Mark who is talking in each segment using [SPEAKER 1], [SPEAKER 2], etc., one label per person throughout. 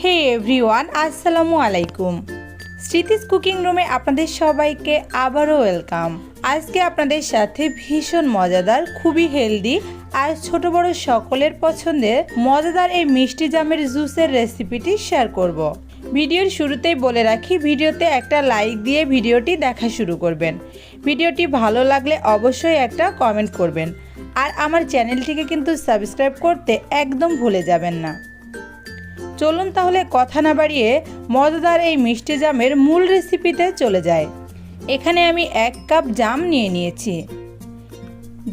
[SPEAKER 1] হে everyone, আসসালামু আলাইকুম। স্মৃতিস cooking রুমে আপনাদের সবাইকে আবারও ওয়েলকাম। আজকে আপনাদের সাথে ভীষণ মজাদার, খুবই হেলদি আর ছোট বড় সকলের পছন্দের মজাদার এই মিষ্টি জামের জুসের রেসিপিটি শেয়ার করব। ভিডিওর শুরুতেই বলে রাখি, ভিডিওতে একটা লাইক দিয়ে ভিডিওটি দেখা শুরু করবেন। ভিডিওটি ভালো লাগলে অবশ্যই একটা কমেন্ট করবেন, আর আমার চ্যানেলটিকে কিন্তু সাবস্ক্রাইব করতে একদম ভুলে যাবেন না। চলুন তাহলে কথা না বাড়িয়ে মজাদার এই মিষ্টি জামের মূল রেসিপিতে চলে যায়। এখানে আমি 1 কাপ জাম নিয়ে নিয়েছি।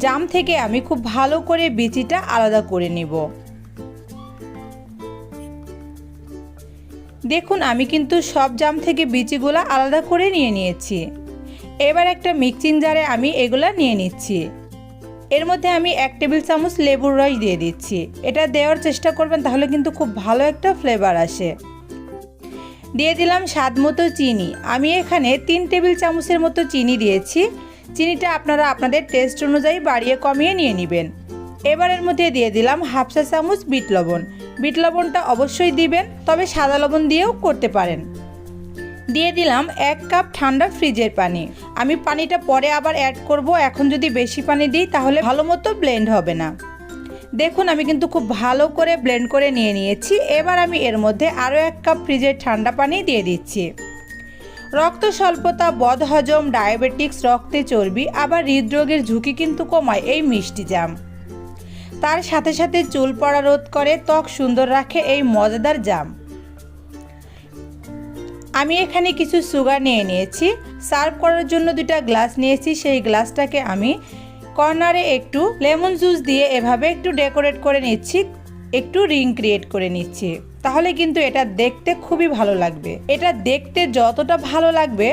[SPEAKER 1] জাম থেকে আমি খুব ভালো করে বিচিটা আলাদা করে নিব। দেখুন, আমি কিন্তু সব জাম থেকে বিচিগুলো আলাদা করে নিয়ে নিয়েছি। এবার একটা মিক্সিং জারে আমি এগুলা নিয়ে নিচ্ছি। এর মধ্যে আমি 1 টেবিল চামচ লেবুর রস দিয়ে দিচ্ছি। এটা দেওয়ার চেষ্টা করবেন, তাহলে কিন্তু খুব ভালো একটা ফ্লেভার আসে। দিয়ে দিলাম স্বাদ মতো চিনি। আমি এখানে 3 টেবিল চামচের মতো চিনি দিয়েছি। চিনিটা আপনারা আপনাদের টেস্ট অনুযায়ী বাড়িয়ে কমিয়ে নিয়ে নেবেন। এবার এর মধ্যে দিয়ে দিলাম 1/2 চা চামচ বিট লবণ। বিট লবণটা অবশ্যই দিবেন, তবে সাদা লবণ দিয়েও করতে পারেন। দিয়ে দিলাম 1 কাপ ঠান্ডা ফ্রিজের পানি। আমি পানিটা পরে আবার অ্যাড করব। এখন যদি বেশি পানি দিই তাহলে ভালো মতো ব্লেন্ড হবে না। দেখুন, আমি কিন্তু খুব ভালো করে ব্লেন্ড করে নিয়ে নিয়েছি। এবার আমি এর মধ্যে আরও 1 কাপ ফ্রিজের ঠান্ডা পানি দিয়ে দিচ্ছি। রক্ত স্বল্পতা, বদহজম, ডায়াবেটিক্স, রক্তে চর্বি, আবার হৃদরোগের ঝুঁকি কিন্তু কমায় এই মিষ্টি জাম। তার সাথে সাথে চুল পড়া রোধ করে, ত্বক সুন্দর রাখে এই মজাদার জাম। আমি এখানে কিছু সুগার নিয়ে নিয়েছি। সার্ভ করার জন্য 2টা গ্লাস নিয়েছি। সেই গ্লাসটাকে আমি কর্নারে একটু লেমন জুস দিয়ে এভাবে একটু ডেকোরেট করে নিচ্ছি, একটু রিং ক্রিয়েট করে নিচ্ছি। তাহলে কিন্তু এটা দেখতে খুবই ভালো লাগবে। এটা দেখতে যতটা ভালো লাগবে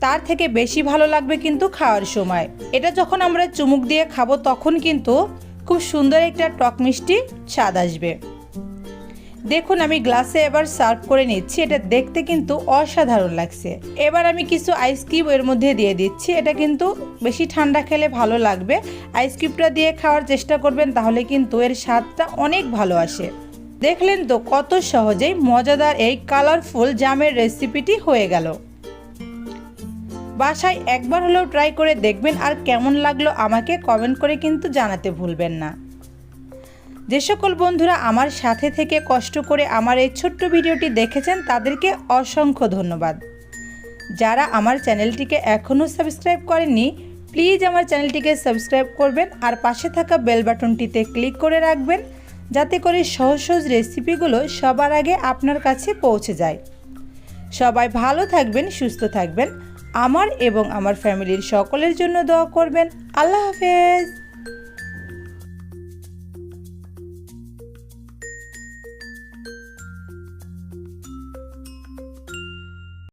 [SPEAKER 1] তার থেকে বেশি ভালো লাগবে কিন্তু খাওয়ার সময়। এটা যখন আমরা চুমুক দিয়ে খাবো তখন কিন্তু খুব সুন্দর একটা টক মিষ্টি স্বাদ আসবে। দেখুন, আমি গ্লাসে এবার সার্ভ করে নিচ্ছি। এটা দেখতে কিন্তু অসাধারণ লাগছে। এবার আমি কিছু আইস কিউব এর মধ্যে দিয়ে দিচ্ছি। এটা কিন্তু বেশি ঠান্ডা খেলে ভালো লাগবে। আইস কিউবটা দিয়ে খাওয়ার চেষ্টা করবেন, তাহলে কিন্তু এর স্বাদটা অনেক ভালো আসে। দেখলেন তো কত সহজেই মজাদার এই কালারফুল জামের রেসিপিটি হয়ে গেল। বাসায় একবার হলেও ট্রাই করে দেখবেন, আর কেমন লাগলো আমাকে কমেন্ট করে কিন্তু জানাতে ভুলবেন না। যে সকল বন্ধুরা আমার সাথে থেকে কষ্ট করে আমার এই ছোট্ট ভিডিওটি দেখেছেন তাদেরকে অসংখ্য ধন্যবাদ। যারা আমার চ্যানেলটিকে এখনও সাবস্ক্রাইব করেননি, প্লিজ আমার চ্যানেলটিকে সাবস্ক্রাইব করবেন, আর পাশে থাকা বেল বাটনটিতে ক্লিক করে রাখবেন, যাতে করে সহজ সহজ রেসিপিগুলো সবার আগে আপনার কাছে পৌঁছে যায়। সবাই ভালো থাকবেন, সুস্থ থাকবেন। আমার এবং আমার ফ্যামিলির সকলের জন্য দোয়া করবেন। আল্লাহ হাফেজ।